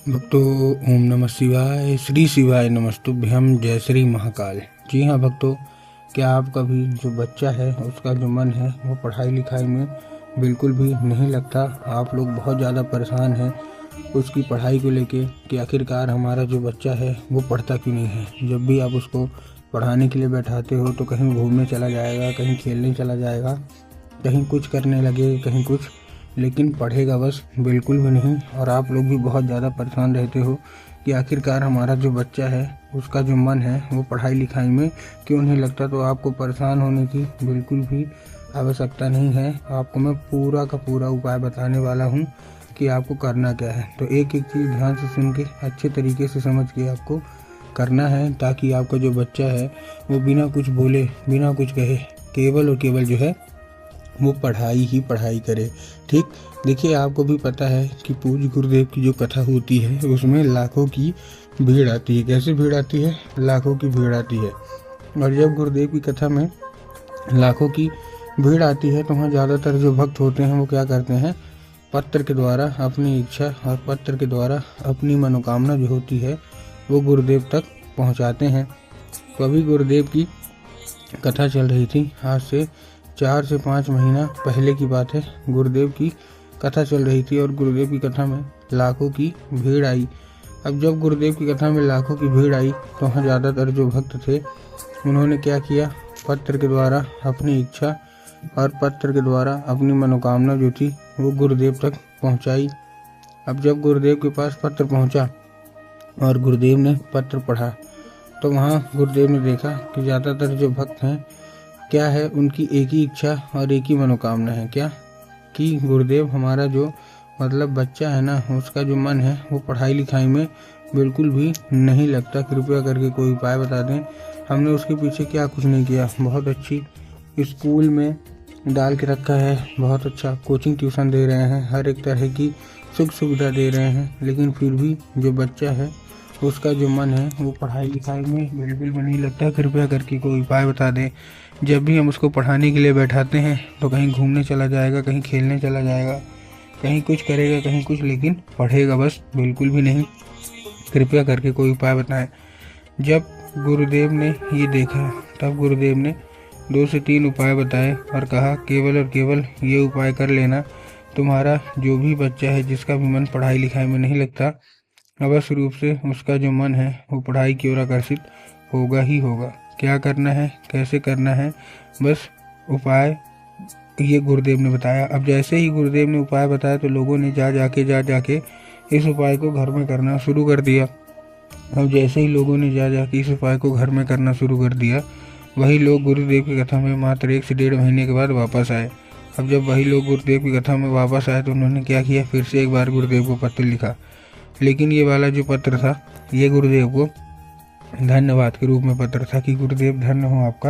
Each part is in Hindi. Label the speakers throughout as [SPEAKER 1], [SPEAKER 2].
[SPEAKER 1] भक्तों, ओम नमः शिवाय। श्री शिवाय नमस्तुभ्यं। जय श्री महाकाल। जी हाँ भक्तों, क्या आपका भी जो बच्चा है उसका जो मन है वो पढ़ाई लिखाई में बिल्कुल भी नहीं लगता। आप लोग बहुत ज़्यादा परेशान हैं उसकी पढ़ाई को लेके कि आखिरकार हमारा जो बच्चा है वो पढ़ता क्यों नहीं है। जब भी आप उसको पढ़ाने के लिए बैठाते हो तो कहीं घूमने चला जाएगा, कहीं खेलने चला जाएगा, कहीं कुछ करने लगे, कहीं कुछ, लेकिन पढ़ेगा बस बिल्कुल भी नहीं। और आप लोग भी बहुत ज़्यादा परेशान रहते हो कि आखिरकार हमारा जो बच्चा है उसका जो मन है वो पढ़ाई लिखाई में क्यों नहीं लगता। तो आपको परेशान होने की बिल्कुल भी आवश्यकता नहीं है। आपको मैं पूरा का पूरा उपाय बताने वाला हूँ कि आपको करना क्या है। तो एक एक चीज़ ध्यान से सुन के अच्छे तरीके से समझ के आपको करना है, ताकि आपका जो बच्चा है वो बिना कुछ बोले, बिना कुछ कहे, केवल और केवल जो है वो पढ़ाई ही पढ़ाई करे। ठीक, देखिए आपको भी पता है कि पूज्य गुरुदेव की जो कथा होती है उसमें लाखों की भीड़ आती है। कैसे भीड़ आती है? लाखों की भीड़ आती है। और जब गुरुदेव की कथा में लाखों की भीड़ आती है तो वहाँ ज़्यादातर जो भक्त होते हैं वो क्या करते हैं, पत्र के द्वारा अपनी इच्छा और पत्र के द्वारा अपनी मनोकामना जो होती है वो गुरुदेव तक पहुँचाते हैं। तो अभी गुरुदेव की कथा चल रही थी, आज से 4 से 5 महीना पहले की बात है। गुरुदेव की कथा चल रही थी और गुरुदेव की कथा में लाखों की भीड़ आई। अब जब गुरुदेव की कथा में लाखों की भीड़ आई तो वहाँ ज़्यादातर जो भक्त थे उन्होंने क्या किया, पत्र के द्वारा अपनी इच्छा और पत्र के द्वारा अपनी मनोकामना जो थी वो गुरुदेव तक पहुँचाई। अब जब गुरुदेव के पास पत्र पहुँचा और गुरुदेव ने पत्र पढ़ा तो वहाँ गुरुदेव ने देखा कि ज़्यादातर जो भक्त हैं क्या है, उनकी एक ही इच्छा और एक ही मनोकामना है, क्या कि गुरुदेव हमारा जो मतलब बच्चा है ना उसका जो मन है वो पढ़ाई लिखाई में बिल्कुल भी नहीं लगता। कृपया करके कोई उपाय बता दें। हमने उसके पीछे क्या कुछ नहीं किया, बहुत अच्छी स्कूल में डाल के रखा है, बहुत अच्छा कोचिंग ट्यूशन दे रहे हैं, हर एक तरह की सुख सुविधा दे रहे हैं, लेकिन फिर भी जो बच्चा है उसका जो मन है वो पढ़ाई लिखाई में बिल्कुल भी नहीं लगता। कृपया करके कोई उपाय बता दें। जब भी हम उसको पढ़ाने के लिए बैठाते हैं तो कहीं घूमने चला जाएगा, कहीं खेलने चला जाएगा, कहीं कुछ करेगा, कहीं कुछ, लेकिन पढ़ेगा बस बिल्कुल भी नहीं। कृपया करके कोई उपाय बताएं। जब गुरुदेव ने ये देखा तब गुरुदेव ने 2 से 3 उपाय बताए और कहा केवल और केवल ये उपाय कर लेना, तुम्हारा जो भी बच्चा है जिसका भी मन पढ़ाई लिखाई में नहीं लगता, अवश्य रूप से उसका जो मन है वो पढ़ाई की ओर आकर्षित होगा ही होगा। क्या करना है, कैसे करना है, बस उपाय ये गुरुदेव ने बताया। अब जैसे ही गुरुदेव ने उपाय बताया तो लोगों ने जा जाके इस उपाय को घर में करना शुरू कर दिया। अब जैसे ही लोगों ने जा जाके इस उपाय को घर में करना शुरू कर दिया, वही लोग गुरुदेव की कथा में मात्र 1 से 1.5 महीने के बाद वापस आए। अब जब वही लोग गुरुदेव की कथा में वापस आए तो उन्होंने क्या किया, फिर से एक बार गुरुदेव को पत्र लिखा। लेकिन ये वाला जो पत्र था ये गुरुदेव को धन्यवाद के रूप में पत्र था कि गुरुदेव धन्य हो आपका,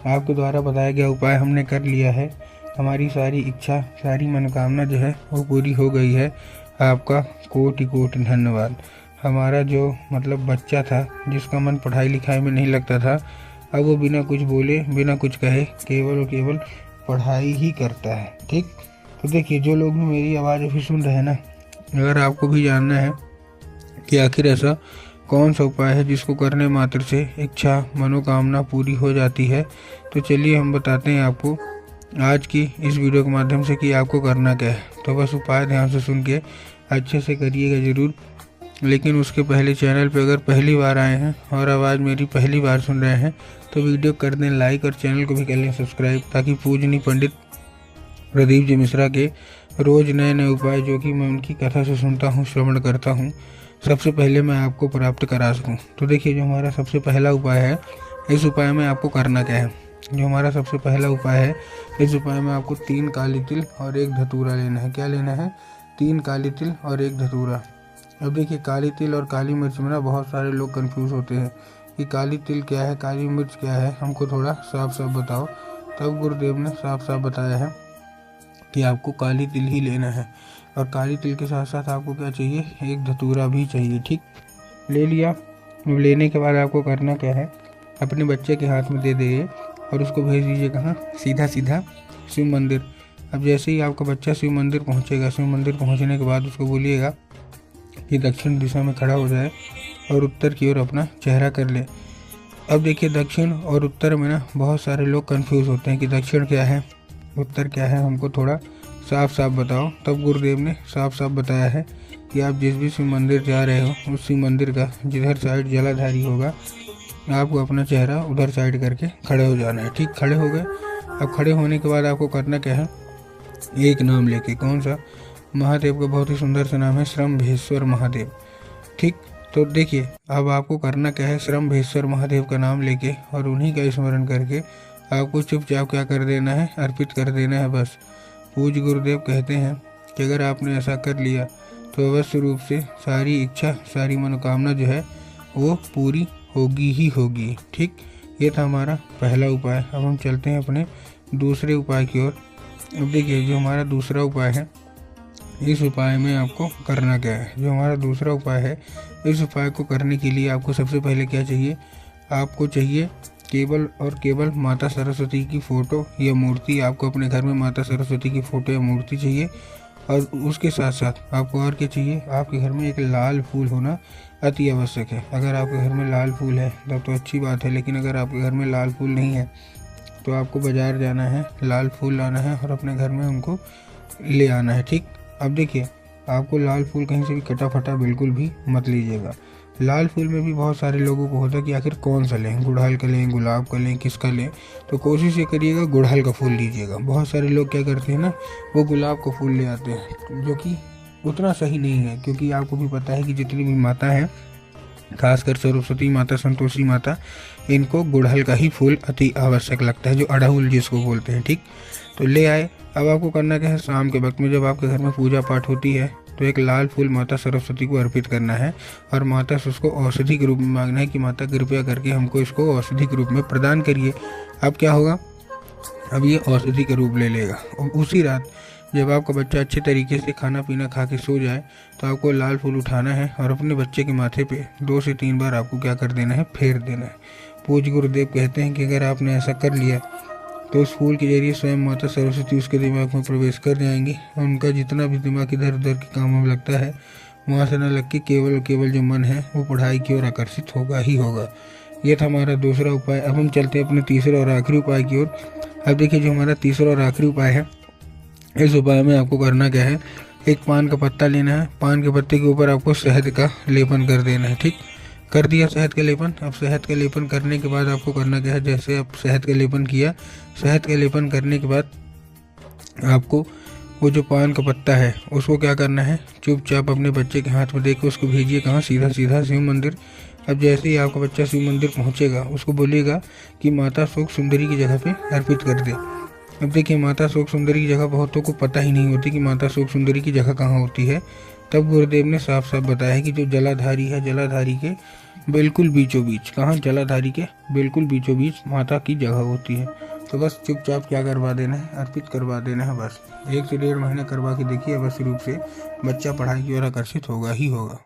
[SPEAKER 1] आपके द्वारा बताया गया उपाय हमने कर लिया है, हमारी सारी इच्छा सारी मनोकामना जो है वो पूरी हो गई है, आपका कोटि कोटि धन्यवाद। हमारा जो मतलब बच्चा था जिसका मन पढ़ाई लिखाई में नहीं लगता था, अब वो बिना कुछ बोले, बिना कुछ कहे, केवल और केवल पढ़ाई ही करता है। ठीक, तो देखिए जो लोग भी मेरी आवाज़ अभी सुन रहे हैं ना, अगर आपको भी जानना है कि आखिर ऐसा कौन सा उपाय है जिसको करने मात्र से इच्छा मनोकामना पूरी हो जाती है, तो चलिए हम बताते हैं आपको आज की इस वीडियो के माध्यम से कि आपको करना क्या है। तो बस उपाय ध्यान से सुन के अच्छे से करिएगा ज़रूर। लेकिन उसके पहले चैनल पे अगर पहली बार आए हैं और आवाज़ मेरी पहली बार सुन रहे हैं तो वीडियो कर दें लाइक और चैनल को भी कर लें सब्सक्राइब, ताकि पूजनीय पंडित प्रदीप जी मिश्रा के रोज़ नए नए उपाय जो कि मैं उनकी कथा से सुनता हूँ, श्रवण करता हूँ, सबसे पहले मैं आपको प्राप्त करा सकूँ। तो देखिए जो हमारा सबसे पहला उपाय है, इस उपाय में आपको करना क्या है। जो हमारा सबसे पहला उपाय है, इस उपाय में आपको 3 काली तिल और 1 धतूरा लेना है। क्या लेना है? 3 काली तिल और 1 धतूरा। अब देखिए काली तिल और काली मिर्च में ना बहुत सारे लोग कंफ्यूज होते हैं कि काली तिल क्या है, काली मिर्च क्या है, हमको थोड़ा साफ साफ बताओ। तब गुरुदेव ने साफ साफ बताया है कि आपको काली तिल ही लेना है, और काली तिल के साथ साथ आपको क्या चाहिए, 1 धतूरा भी चाहिए। ठीक, ले लिया। अब लेने के बाद आपको करना क्या है, अपने बच्चे के हाथ में दे दीजिए और उसको भेज दीजिए कहाँ, सीधा सीधा शिव मंदिर। अब जैसे ही आपका बच्चा शिव मंदिर पहुँचेगा, शिव मंदिर पहुँचने के बाद उसको बोलिएगा कि दक्षिण दिशा में खड़ा हो जाए और उत्तर की ओर अपना चेहरा कर ले। अब देखिए दक्षिण और उत्तर में ना बहुत सारे लोग कंफ्यूज होते हैं कि दक्षिण क्या है, उत्तर क्या है, हमको थोड़ा साफ साफ बताओ। तब गुरुदेव ने साफ साफ बताया है कि आप जिस भी शिव मंदिर जा रहे हो उस शिव मंदिर का जिधर साइड जलाधारी होगा आपको अपना चेहरा उधर साइड करके खड़े हो जाना है। ठीक, खड़े हो गए। अब खड़े होने के बाद आपको करना क्या है, एक नाम लेके, कौन सा, महादेव का बहुत ही सुंदर सा नाम है श्रम्भेश्वर महादेव। ठीक, तो देखिए अब आपको करना क्या है, श्रम्भेश्वर महादेव का नाम लेके और उन्हीं का स्मरण करके आपको चुपचाप क्या कर देना है, अर्पित कर देना है बस। पूज्य गुरुदेव कहते हैं कि अगर आपने ऐसा कर लिया तो अवश्य रूप से सारी इच्छा, सारी मनोकामना जो है वो पूरी होगी ही होगी। ठीक, ये था हमारा पहला उपाय। अब हम चलते हैं अपने दूसरे उपाय की ओर। अब देखिए जो हमारा दूसरा उपाय है, इस उपाय में आपको करना क्या है। जो हमारा दूसरा उपाय है, इस उपाय को करने के लिए आपको सबसे पहले क्या चाहिए, आपको चाहिए केवल और केवल माता सरस्वती की फ़ोटो या मूर्ति। आपको अपने घर में माता सरस्वती की फ़ोटो या मूर्ति चाहिए और उसके साथ साथ आपको और क्या चाहिए, आपके घर में एक लाल फूल होना अति आवश्यक है। अगर आपके घर में लाल फूल है तब तो अच्छी बात है, लेकिन अगर आपके घर में लाल फूल नहीं है तो आपको बाज़ार जाना है, लाल फूल लाना है और अपने घर में उनको ले आना है। ठीक, अब देखिए आपको लाल फूल कहीं से भी कटा फटा बिल्कुल भी मत लीजिएगा। लाल फूल में भी बहुत सारे लोगों को होता है कि आखिर कौन सा लें, गुड़हल का लें, गुलाब का लें, किसका लें। तो कोशिश ये करिएगा गुड़हल का फूल लीजिएगा। बहुत सारे लोग क्या करते हैं ना, वो गुलाब का फूल ले आते हैं, जो कि उतना सही नहीं है, क्योंकि आपको भी पता है कि जितनी भी माता हैं, खासकर सरस्वती माता, संतोषी माता, इनको गुड़हल का ही फूल अति आवश्यक लगता है, जो अड़हुल जिसको बोलते हैं। ठीक, तो ले आए। अब आपको करना क्या है, शाम के वक्त में जब आपके घर में पूजा पाठ होती है तो एक लाल फूल माता सरस्वती को अर्पित करना है और माता से उसको औषधि के रूप में मांगना है कि माता कृपया करके हमको इसको औषधि के रूप में प्रदान करिए। अब क्या होगा, अब ये औषधि का रूप ले लेगा। और उसी रात जब आपका बच्चा अच्छे तरीके से खाना पीना खा के सो जाए तो आपको लाल फूल उठाना है और अपने बच्चे के माथे पे 2 से 3 बार आपको क्या कर देना है, फेर देना है। पूज्य गुरुदेव कहते हैं कि अगर आपने ऐसा कर लिया तो उस फूल के जरिए स्वयं माता सरस्वती उसके दिमाग में प्रवेश कर जाएंगी और उनका जितना भी दिमाग इधर उधर के काम में लगता है वहाँ से न लग के केवल और केवल जो मन है वो पढ़ाई की ओर आकर्षित होगा ही होगा। ये था हमारा दूसरा उपाय। अब हम चलते हैं अपने तीसरे और आखिरी उपाय की ओर। अब देखिए जो हमारा तीसरा और आखिरी उपाय है, इस उपाय में आपको करना क्या है, एक पान का पत्ता लेना है। पान के पत्ते के ऊपर आपको शहद का लेपन कर देना है। ठीक, कर दिया शहद का लेपन। अब शहद का लेपन करने के बाद आपको करना क्या है, जैसे आप शहद का लेपन किया, शहद का लेपन करने के बाद आपको वो जो पान का पत्ता है उसको क्या करना है, चुपचाप अपने बच्चे के हाथ में देकर उसको भेजिए कहाँ, सीधा सीधा शिव मंदिर। अब जैसे ही आपका बच्चा शिव मंदिर पहुँचेगा उसको बोलिएगा कि माता शोक सुंदरी की जगह पे अर्पित कर दे। अब देखिए माता शोक सुंदरी की जगह बहुतों को पता ही नहीं होती कि माता शोक सुंदरी की जगह कहाँ होती है। तब गुरुदेव ने साफ साफ बताया है कि जो जलाधारी है, जलाधारी के बिल्कुल बीचों बीच, कहाँ, जलाधारी के बिल्कुल बीचों बीच माता की जगह होती है। तो बस चुपचाप क्या करवा देना है, अर्पित करवा देना है बस। 1 से 1.5 महीने करवा के देखिए, अवश्य रूप से बच्चा पढ़ाई की ओर आकर्षित होगा ही होगा।